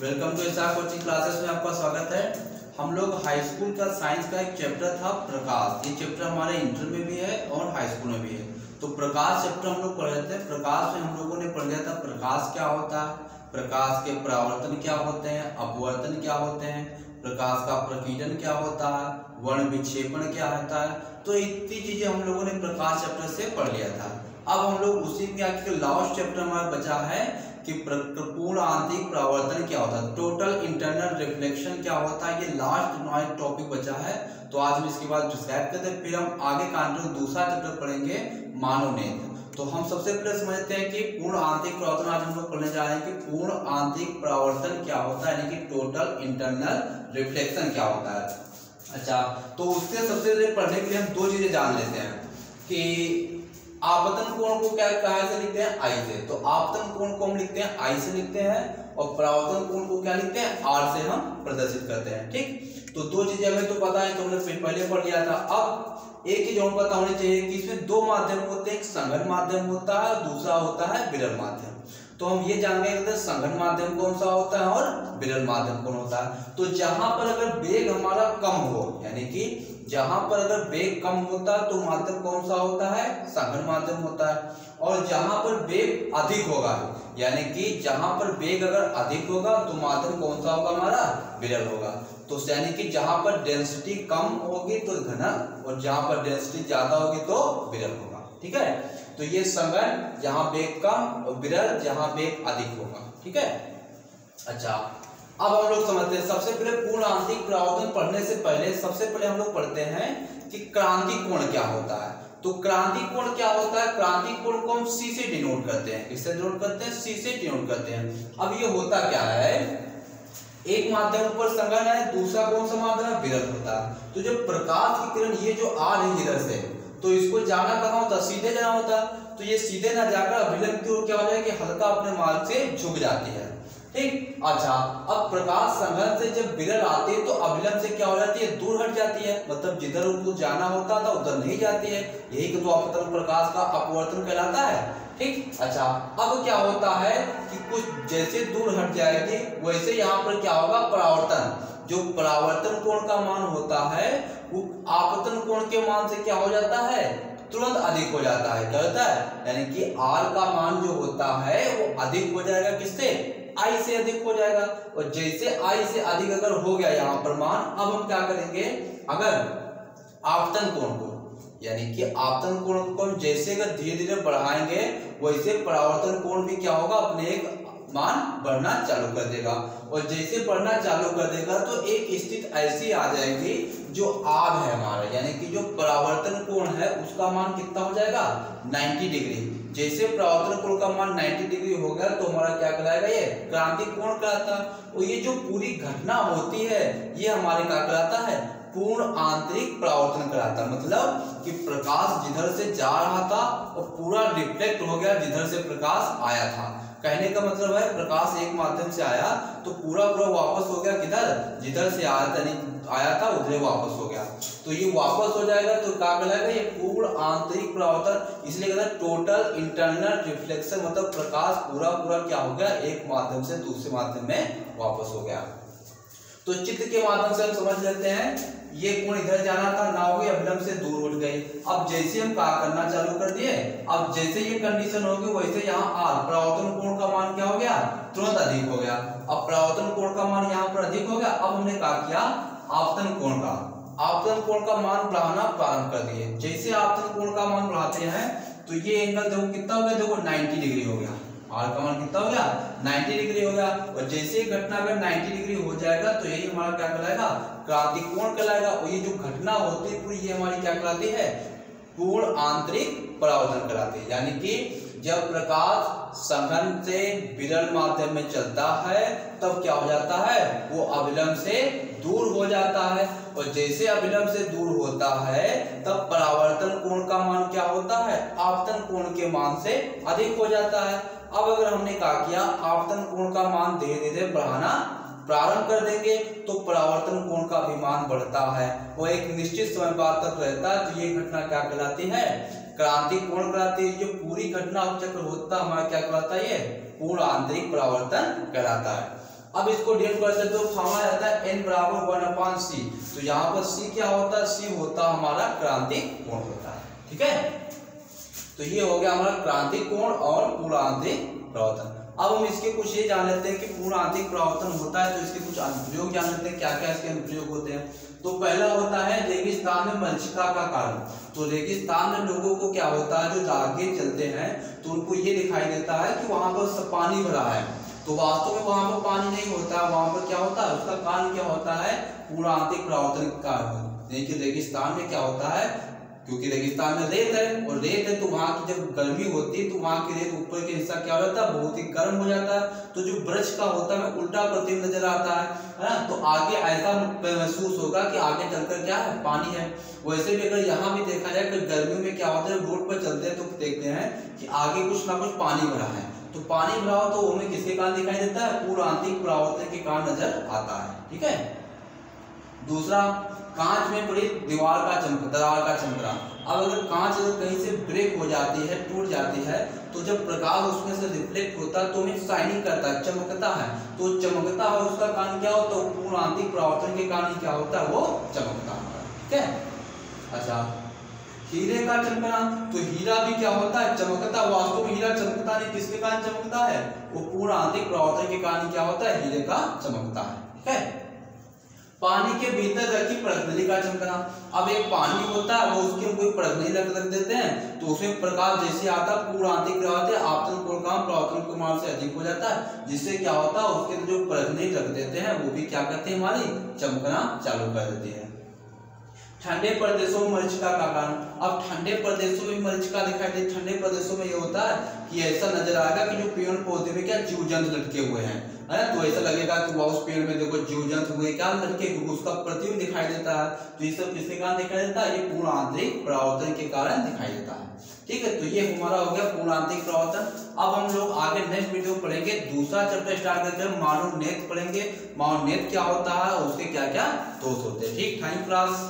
Welcome to SR coaching classes में आपका स्वागत है। हम लोग हाई स्कूल का साइंस का एक चैप्टर था प्रकाश। ये चैप्टर हमारे इंटर में भी है और हाई स्कूल में भी है। तो प्रकाश चैप्टर हम लोग पढ़ रहे थे। प्रकाश में हम लोगों ने पढ़ लिया था प्रकाश क्या होता है, प्रकाश के परावर्तन क्या होते हैं, अपवर्तन क्या होते हैं, प्रकाश का प्रकीर्णन क्या होता है, वर्ण विक्षेपण क्या होता है। तो इतनी चीजें हम लोगों ने प्रकाश चैप्टर से पढ़ लिया था। अब हम लोग उसी में आखिर लास्ट चैप्टर हमारा बचा है कि पूर्ण आंतरिक परावर्तन क्या होता है, टोटल इंटरनल रिफ्लेक्शन क्या होता है। ये लास्ट हमारा टॉपिक बचा है। तो आज हम इसके बाद डिस्क्राइब करते हैं, फिर हम आगे कंटिन्यू दूसरा चैप्टर पढ़ेंगे मानवनेत्र। तो हम सबसे पहले समझते हैं कि पूर्ण आंतरिक परावर्तन। आज हम लोग पढ़ने जा रहे हैं कि पूर्ण आंतरिक परावर्तन क्या होता है, यानी कि टोटल इंटरनल रिफ्लेक्शन क्या होता है। अच्छा, तो उससे सबसे पहले पढ़ने के लिए हम दो चीजें जान लेते हैं कि आपतन कोण को क्या कहा से लिखते हैं, आई से। तो आपतन कोण को हम लिखते हैं आई से लिखते हैं, और परावर्तन कोण को क्या लिखते हैं, आर से हम प्रदर्शित करते हैं। ठीक, तो दो चीजें हमें तो पता है, तो हमने पहले पढ़ लिया था। अब एक चीज और पता होनी चाहिए कि इसमें दो माध्यम होते हैं, एक संघन माध्यम होता है, दूसरा होता है विरल माध्यम। तो हम ये जान गए कि संघन माध्यम कौन सा होता है और विरल माध्यम कौन होता है। तो जहां पर अगर वेग हमारा कम हो, यानी कि जहां पर अगर वेग कम होता है तो माध्यम कौन सा होता है, संघन माध्यम होता है। और जहां पर वेग अधिक होगा, यानी कि जहां पर वेग अगर अधिक होगा तो माध्यम कौन सा होगा, हमारा विरल होगा। तो यानी कि जहां पर डेंसिटी कम होगी तो घनत्व, और जहां पर डेंसिटी ज्यादा होगी तो विरल होगा। ठीक है, तो ये संघन जहां वेग कम और विरल जहां वेग अधिक होगा। ठीक है, अच्छा, अब हम लोग समझते हैं। सबसे पहले पूर्ण आंतरिक परावर्तन पढ़ने से पहले सबसे पहले हम लोग पढ़ते हैं कि क्रांति कोण क्या होता है। तो क्रांति कोण क्या होता है, क्रांति कोण को हम सी से डिनोट करते हैं। किससे डिनोट करते हैं, सी से डिनोट करते हैं। अब ये होता क्या है, एक माध्यम ऊपर संघन है, दूसरा कौन सा माध्यम है, विरल होता है। तो जब प्रकाश की किरण ये जो आ रही है इधर से, तो इसको जाना कहाँ होता है, सीधे जाना होता है। तो ये सीधे ना जाकर अभिलंब की ओर क्या हो जाए कि हल्का अपने मार्ग से झुक जाती है। ठीक, अच्छा, अब प्रकाश संघन से जब विरल आती है तो अभिलंब से क्या हो जाती है, दूर हट जाती है। मतलब जिधर उनको जाना होता था उधर नहीं जाती है। यही तो अपतन प्रकाश का अपवर्तन कहलाता है। ठीक, अच्छा, अब क्या होता है कि कुछ जैसे दूर हट जाएगी वैसे यहाँ पर क्या होगा, परावर्तन। जो परावर्तन कोण का मान होता है वो आपतन कोण के मान से क्या हो जाता है, तुरंत अधिक हो जाता है। क्या होता है, यानी कि आर का मान जो होता है वो अधिक हो जाएगा, किससे, आई से अधिक हो जाएगा। और जैसे आई से अधिक अगर हो गया यहाँ पर मान, अब हम क्या करेंगे, अगर आपतन कोण को, यानी कि आपतन कोण को हम जैसे अगर धीरे धीरे बढ़ाएंगे वैसे परावर्तन कोण भी क्या होगा, अपने एक मान बढ़ना चालू कर देगा। और जैसे बढ़ना चालू कर देगा तो एक स्थिति ऐसी आ जाएगी जो आग है हमारा, यानी कि जो परावर्तन कोण है उसका मान कितना हो जाएगा, 90 डिग्री। जैसे परावर्तन कोण का मान 90 डिग्री हो गया तो हमारा क्या कहलाएगा, ये क्रांति कोण कहलाता है। और ये जो पूरी घटना होती है ये हमारे क्या कहलाता है, पूर्ण आंतरिक परावर्तन कहलाता है। मतलब कि प्रकाश जिधर से जा रहा था और पूरा रिफ्लेक्ट हो गया जिधर से प्रकाश आया था। कहने का मतलब है प्रकाश एक माध्यम से आया तो पूरा वापस हो गया किधर, जिधर से आया था उधर वापस हो गया। तो ये वापस हो जाएगा तो क्या कहलाएगा, ये पूर्ण आंतरिक परावर्तन। इसलिए कहते हैं टोटल इंटरनल रिफ्लेक्शन। मतलब प्रकाश पूरा क्या हो गया, एक माध्यम से दूसरे माध्यम में वापस हो गया। तो चित्र के माध्यम से हम समझ लेते हैं, ये कोण इधर जाना था, ना हुई, अभिलंब से दूर उठ गई। अब जैसे हम क्या करना चालू कर दिए, अब जैसे ये कंडीशन होगी वैसे यहाँ आर परावर्तन कोण का मान क्या हो गया, तुरंत अधिक हो गया। अब परावर्तन कोण का मान यहाँ पर अधिक हो गया। अब हमने क्या किया, आपतन कोण का मान बढ़ाना प्रारंभ कर दिए। जैसे आपतन कोण का मान बढ़ाते हैं तो ये एंगल देखो कितना हो गया, देखो 90 डिग्री हो गया। आर का मान कितना हो गया, 90 डिग्री हो गया। और जैसे घटना अगर 90 डिग्री हो जाएगा तो यही हमारा क्या कहलाएगा, क्रांति कोण कहलाएगा। और ये जो घटना होती है पूरी ये हमारी क्या कहलाती है, पूर्ण आंतरिक परावर्तन कहलाती है। यानी कि जब प्रकाश संघन से विरल माध्यम में चलता है तब क्या हो जाता है, वो अभिलंब से दूर हो जाता है। और जैसे अभिलंब से दूर होता है तब परावर्तन कोण का मान क्या होता है, आपतन कोण के मान से अधिक हो जाता है। अब अगर हमने क्या किया, आपतन कोण का मान धीरे धीरे बढ़ाना प्रारंभ कर देंगे तो परावर्तन कोण का भी मान बढ़ता है, वो एक निश्चित समय बाद तक रहता है। तो ये घटना क्या कहलाती है, क्रांति कोण कहलाती है। जो पूरी घटना चक्र होता है हमारा क्या कहलाता है, ये पूर्ण आंतरिक परावर्तन कहलाता है। अब इसको डिनोट करते हैं तो फॉर्मूला रहता है n बराबर 1/c। तो यहाँ पर c क्या होता है, c होता हमारा क्रांतिक कोण होता है। ठीक है, तो ये हो गया हमारा क्रांतिक कोण और पूर्ण आंतरिक परावर्तन। अब हम इसके कुछ ये जान लेते हैं कि पूर्ण आंतरिक परावर्तन होता है तो इसके कुछ अनुप्रयोग जान लेते हैं, क्या क्या इसके अनुप्रयोग होते हैं। तो पहला होता है रेगिस्तान में मरीचिका का कारण। तो रेगिस्तान में लोगों को क्या होता है, जो आगे चलते हैं तो उनको ये दिखाई देता है कि वहां पर सब पानी भरा है, तो वास्तव में वहां पर पानी नहीं होता, वहां पर क्या होता है, उसका कारण क्या होता है, पूर्ण आंतरिक परावर्तन के कारण। लेकिन रेगिस्तान में क्या होता है, क्योंकि रेगिस्तान में रेत है और रेत है तो वहां की जब गर्मी होती है तो वहां की रेत ऊपर के हिस्सा क्या हो जाता है, बहुत ही गर्म हो जाता है, तो जो वृक्ष का होता है उल्टा प्रतिबिंब नजर आता है ना। तो आगे ऐसा महसूस होगा कि आगे चलकर क्या है, पानी है। वैसे भी अगर यहाँ भी देखा जाए कि गर्मियों में क्या होता है, रोड पर चलते हैं तो देखते हैं कि आगे कुछ ना कुछ पानी भरा है, तो पानी भरा हो तो हमें किसके कारण दिखाई देता है, पूर्ण आंतरिक परावर्तन के कारण नजर आता है। ठीक है, दूसरा कांच में पड़ी दीवार का दरार का चमकना। अब अगर कांच अगर कहीं से ब्रेक हो जाती है, टूट जाती है, तो जब प्रकाश उसमें से रिफ्लेक्ट होता है तो हमें शाइनिंग करता है, चमकता है। तो चमकता है उसका कारण क्या होता है, पूर्ण आंतरिक परावर्तन के कारण क्या होता है, वो चमकता है। ठीक है, अच्छा हीरे का चमकना। तो हीरा भी क्या होता है, चमकता। वास्तव में हीरा चमकता नहीं, किसके कारण चमकता है, वो पूर्ण आंतरिक परावर्तन के कारण क्या होता है, हीरे का चमकता है। ठीक है, पानी के भीतर रखी परतनली का चमकना। अब एक पानी होता है वो उसके कोई परतनली रख देते हैं तो उसमें प्रकाश जैसे आता है, पूर्ण आंतरिक परावर्तन आपतन कोण का परावर्तन के मान से अधिक हो जाता है, जिससे क्या होता है उसके जो परतनली रख देते हैं वो भी क्या करते हैं, हमारी चमकना चालू कर देती है। ठंडे प्रदेशों में मरीचिका का कारण। अब ठंडे प्रदेशों में मरीचिका दिखाई दे, ठंडे प्रदेशों में ये होता है कि ऐसा नजर आएगा कि जो पेड़ पौधे में क्या जीव जंतु लटके हुए हैं, है तो ऐसा लगेगा कि वह उस पेड़ में देखो जीव जंतु हुए क्या लटके, क्योंकि उसका प्रतिबिंब दिखाई देता है। तो ये सब किसके कारण दिखाई देता है, ये पूर्ण आंतरिक परावर्तन के कारण दिखाई देता है। ठीक है, तो ये हमारा हो गया पूर्ण आंतरिक परावर्तन। अब हम लोग आगे नेक्स्ट वीडियो पढ़ेंगे, दूसरा चैप्टर स्टार्ट करके हम मानव नेत्र पढ़ेंगे। मानव नेत्र क्या होता है, उसके क्या क्या दोष होते हैं। ठीक, थैंक यू क्लास।